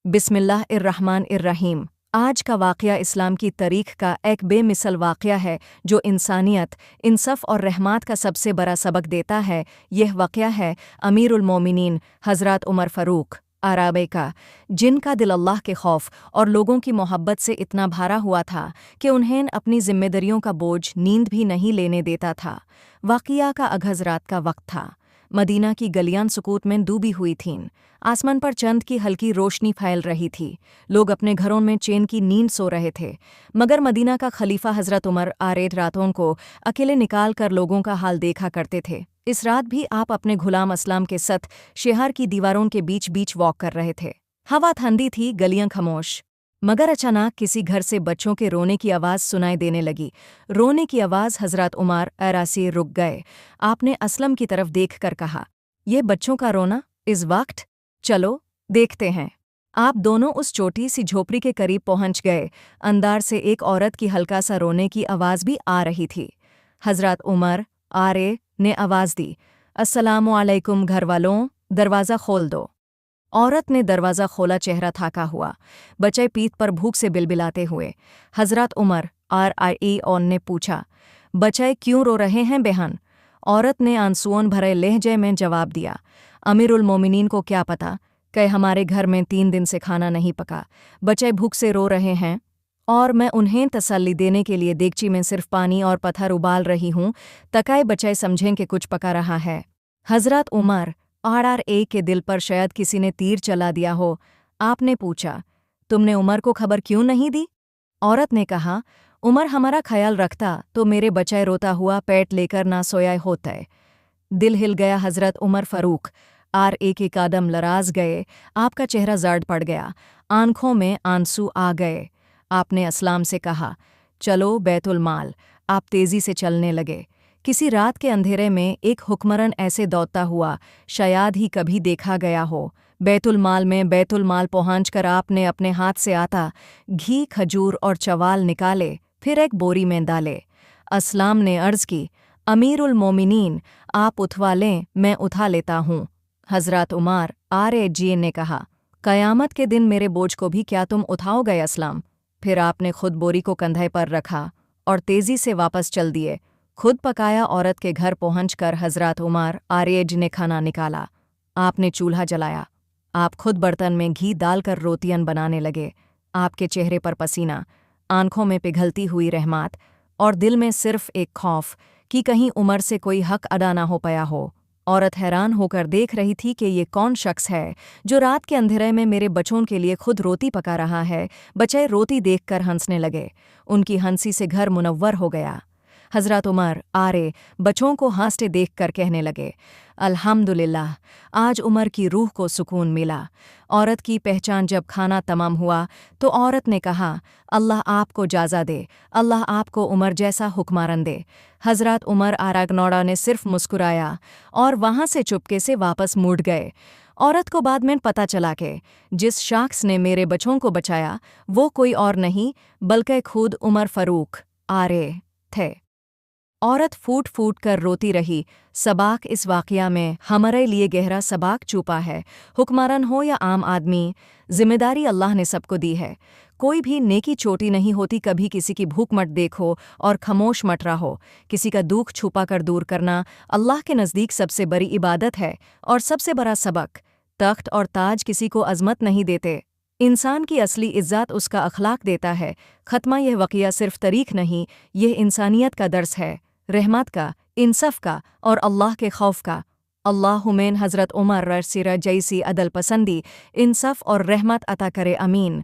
बिस्मिल्लाहिर्रहमानिर्रहीम। आज का वाक़या इस्लाम की तारीख़ का एक बेमिसल वाक़या है जो इंसानियत, इंसाफ़ और रहमत का सबसे बड़ा सबक देता है। यह वाक़या है अमीरुल मोमिनीन हज़रत उमर फ़ारूक आराबे का, जिनका दिल अल्लाह के खौफ और लोगों की मोहब्बत से इतना भरा हुआ था कि उन्हें अपनी ज़िम्मेदारियों का बोझ नींद भी नहीं लेने देता था। वाक़या का आगाज़ रात का वक्त था। मदीना की गलियां सुकूत में डूबी हुई थीं। आसमान पर चंद की हल्की रोशनी फैल रही थी। लोग अपने घरों में चैन की नींद सो रहे थे, मगर मदीना का खलीफा हज़रत उमर आरेड रातों को अकेले निकाल कर लोगों का हाल देखा करते थे। इस रात भी आप अपने गुलाम असलाम के साथ शहर की दीवारों के बीच बीच वॉक कर रहे थे। हवा ठंडी थी, गलियां खामोश, मगर अचानक किसी घर से बच्चों के रोने की आवाज़ सुनाई देने लगी। रोने की आवाज़ हज़रत उमर ऐरासी रुक गए। आपने असलम की तरफ देखकर कहा, ये बच्चों का रोना इस वक्त? चलो देखते हैं। आप दोनों उस छोटी सी झोपड़ी के करीब पहुंच गए। अंदर से एक औरत की हल्का सा रोने की आवाज़ भी आ रही थी। हज़रत उमर आरे ने आवाज़ दी, अस्सलामु अलैकुम घरवालों, दरवाज़ा खोल दो। औरत ने दरवाज़ा खोला, चेहरा थाका हुआ, बच्चे पीठ पर भूख से बिलबिलाते हुए। हज़रत उमर RIE ने पूछा, बच्चे क्यों रो रहे हैं बहन? औरत ने आंसुओं भरे लहजे में जवाब दिया, अमीरुल मोमिनीन को क्या पता कि हमारे घर में 3 दिन से खाना नहीं पका। बच्चे भूख से रो रहे हैं और मैं उन्हें तसल्ली देने के लिए देगची में सिर्फ पानी और पत्थर उबाल रही हूँ, ताकि बच्चे समझें कि कुछ पका रहा है। हज़रत उमर RRA के दिल पर शायद किसी ने तीर चला दिया हो। आपने पूछा, तुमने उमर को खबर क्यों नहीं दी? औरत ने कहा, उमर हमारा ख्याल रखता तो मेरे बच्चे रोता हुआ पेट लेकर ना सोया होता है। दिल हिल गया हज़रत उमर फ़ारूक RA के कदम लराज गए। आपका चेहरा जर्द पड़ गया, आंखों में आंसू आ गए। आपने असलाम से कहा, चलो बैतुल माल। आप तेज़ी से चलने लगे। किसी रात के अंधेरे में एक हुक्मरान ऐसे दौड़ता हुआ शायद ही कभी देखा गया हो। बैतुल माल पहुंचकर आपने अपने हाथ से आता घी, खजूर और चवाल निकाले, फिर एक बोरी में डाले। असलाम ने अर्ज़ की, अमीरुल मोमिनीन, आप उठवा लें, मैं उठा लेता हूँ। हज़रत उमर RAG ने कहा, क़यामत के दिन मेरे बोझ को भी क्या तुम उठाओगे असलाम? फिर आपने खुद बोरी को कंधे पर रखा और तेज़ी से वापस चल दिए। खुद पकाया औरत के घर पहुंचकर हज़रत उमर RAG ने खाना निकाला। आपने चूल्हा जलाया। आप खुद बर्तन में घी डालकर रोटियां बनाने लगे। आपके चेहरे पर पसीना, आंखों में पिघलती हुई रहमत और दिल में सिर्फ एक खौफ कि कहीं उमर से कोई हक अदा ना हो पाया हो। औरत हैरान होकर देख रही थी कि ये कौन शख्स है जो रात के अंधेरे में मेरे बच्चों के लिए खुद रोटी पका रहा है। बच्चे रोटी देखकर हंसने लगे। उनकी हंसी से घर मुनव्वर हो गया। हज़रत उमर आरे बच्चों को हंसते देखकर कहने लगे, अल्हम्दुलिल्लाह, आज उमर की रूह को सुकून मिला। औरत की पहचान जब खाना तमाम हुआ तो औरत ने कहा, अल्लाह आपको जाज़ा दे, अल्लाह आपको उमर जैसा हुक्मरान दे। हज़रत उमर आरागनौड़ा ने सिर्फ मुस्कुराया और वहाँ से चुपके से वापस मुड़ गए। औरत को बाद में पता चला कि जिस शख्स ने मेरे बच्चों को बचाया वो कोई और नहीं बल्कि खुद उमर फ़ारूक आरे थे। औरत फूट फूट कर रोती रही। सबक इस वाक़या में हमारे लिए गहरा सबक छुपा है। हुक्मरान हो या आम आदमी, जिम्मेदारी अल्लाह ने सबको दी है। कोई भी नेकी छोटी नहीं होती। कभी किसी की भूख मत देखो और खामोश मत रहो। किसी का दुख छुपा कर दूर करना अल्लाह के नज़दीक सबसे बड़ी इबादत है। और सबसे बड़ा सबक, तख्त और ताज किसी को अज़मत नहीं देते। इंसान की असली इज़्ज़त उसका अखलाक देता है। ख़त्मा यह वाक़या सिर्फ तारीख़ नहीं, यह इंसानियत का दर्स है, रहमत का, इंसाफ का और अल्लाह के खौफ का। अल्लाहुम्मेन हज़रत उमर सिरा जैसी अदल पसंदी, इंसाफ और रहमत अता करे, अमीन।